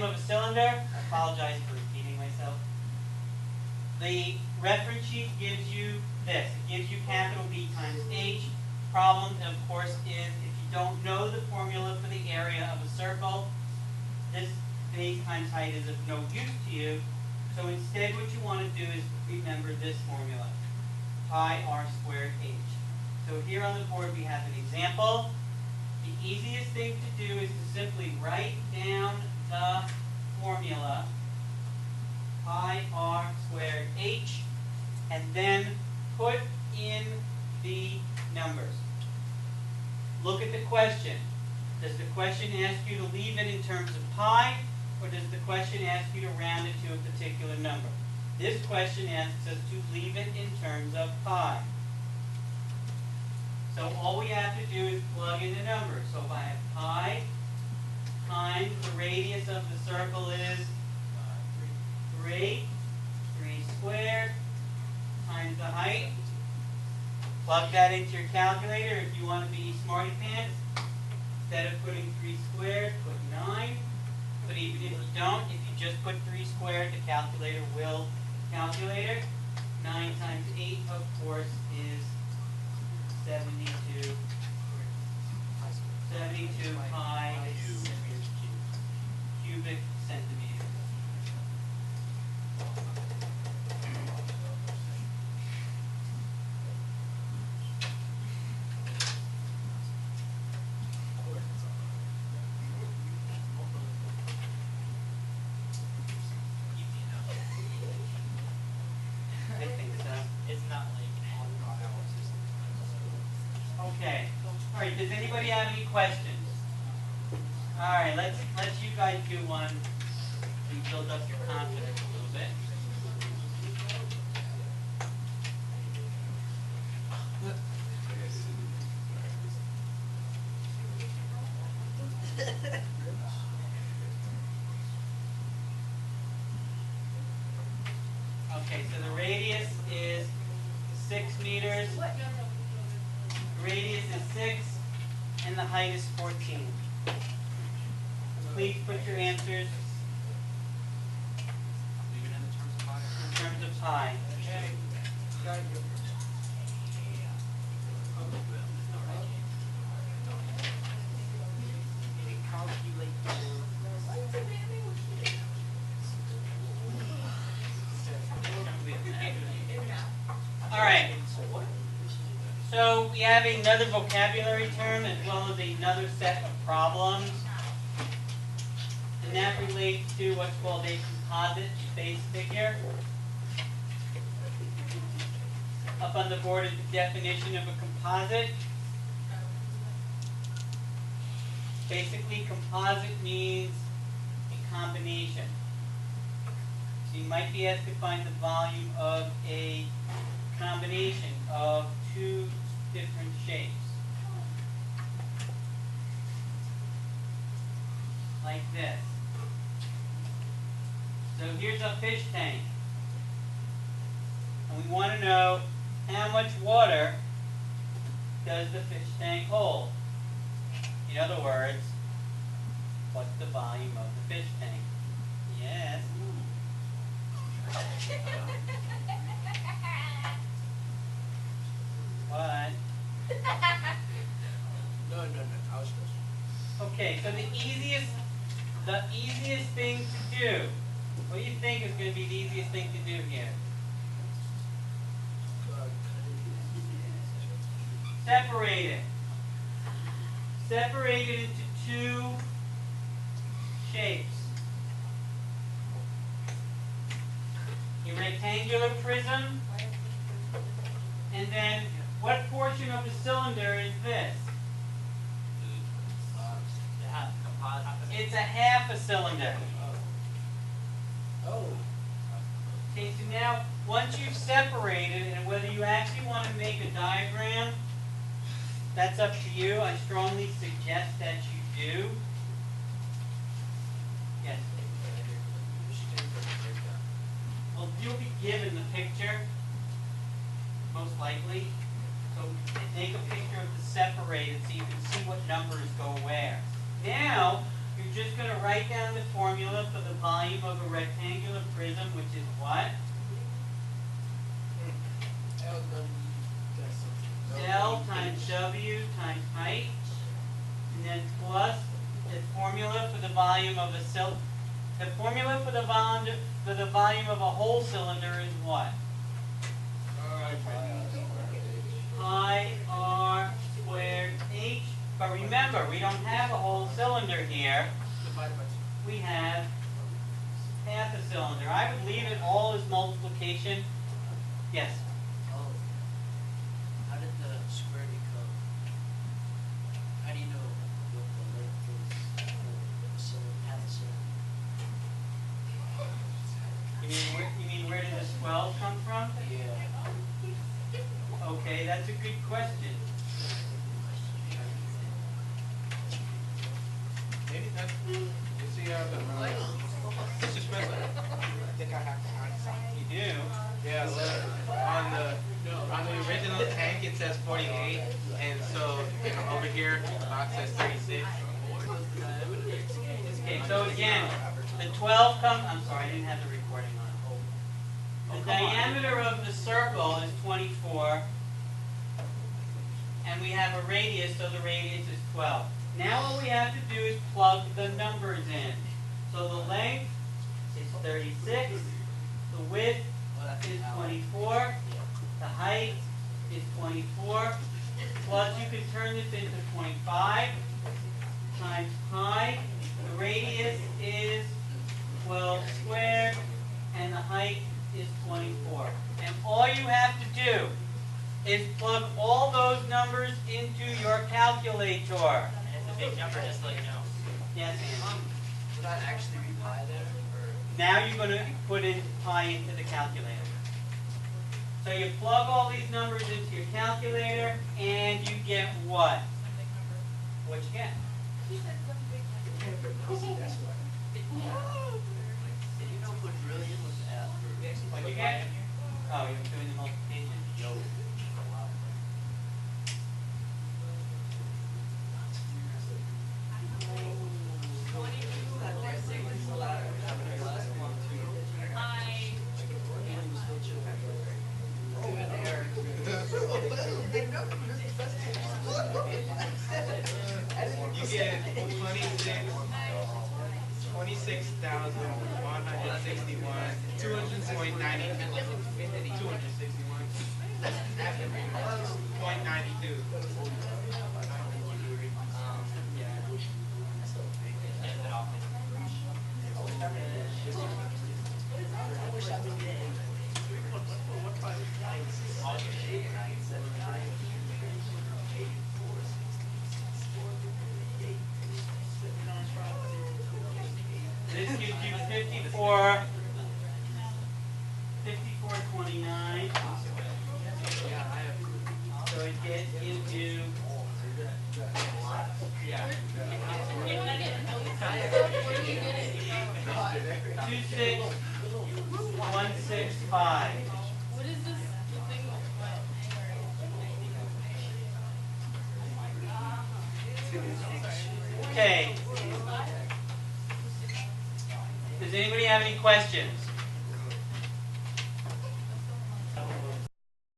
of a cylinder, I apologize for repeating myself. The reference sheet gives you this. It gives you capital B times H. Problem, of course, is if you don't know the formula for the area of a circle, this base times height is of no use to you. So instead what you want to do is remember this formula, pi r squared h. So here on the board we have an example. The easiest thing to do is to simply write down the formula, pi r squared h, and then put in the numbers. Look at the question. Does the question ask you to leave it in terms of pi, or does the question ask you to round it to a particular number? This question asks us to leave it in terms of pi. So all we have to do is plug in the numbers. So if I have pi times the radius of the circle is 3 squared times the height. Plug that into your calculator if you want to be smarty pants. Instead of putting 3 squared, put 9. But even if you don't, if you just put 3 squared, the calculator will calculate it. 9 times 8, of course, is 72 pi cubic centimeters. I think so. It's not like Okay. All right. Does anybody have any questions? All right. Let's you guys do one and build up your confidence a little bit. Okay. So the radius is 6 meters. The radius is 6, and the height is 14. Please put your answers in terms of pi. All right. So we have another vocabulary term as well as another set of problems. And that relates to what's called a composite space figure. Up on the board is the definition of a composite. Basically, composite means a combination. So you might be asked to find the volume of a combination of two different shapes. Like this. So here's a fish tank. And we want to know how much water does the fish tank hold? In other words, what's the volume of the fish tank? Yes. What? No. I was supposed Okay, so the easiest thing to do. What do you think is going to be the easiest thing to do here? Separate it. Separate it into two shapes. A rectangular prism, and then what portion of the cylinder is this? It's a half a cylinder. Oh. Okay, so now once you've separated, and whether you actually want to make a diagram, that's up to you. I strongly suggest that you do. Yes. Well, you'll be given the picture, most likely. So make a picture of the separated so you can see what numbers go where. Now, you're just going to write down the formula for the volume of a rectangular prism, which is what? L times W times height, and then plus the formula for the volume of a the formula for the volume of a whole cylinder is what? Pi r squared h. But remember, we don't have a whole cylinder here. We have half a cylinder. I would leave it all as multiplication. Yes. How did the square become? How do you know what the length is of a cylinder, half a cylinder? You mean where did this 12 come from? Yeah. Okay, that's a good question. Maybe that's, you see how it's just messed up. I think I have to add something. You do? Yeah, look, on the original tank it says 48, and so over here the box says 36. Okay, so again, the 12 comes, I'm sorry, I didn't have the recording on. The diameter of the circle is 24, and we have a radius, so the radius is 12. Now all we have to do is plug the numbers in. So the length is 36, the width is 24, the height is 24, plus you can turn this into 0.5 times pi. The radius is 12 squared, and the height is 24. And all you have to do is plug all those numbers into your calculator. And it's a big number, just to let you know. Yes, Andy. Would that actually be pi there? Or? Now you're going to put in pi into the calculator. So you plug all these numbers into your calculator, and you get what? What you get? Did you know quadrillion was F? What you get? Oh, you're doing the multiplication? Yo. You get 26,161, 200.90, 261.92. This gives you 54.29. So it gets into 26165. What is this thing? Okay. Does anybody have any questions?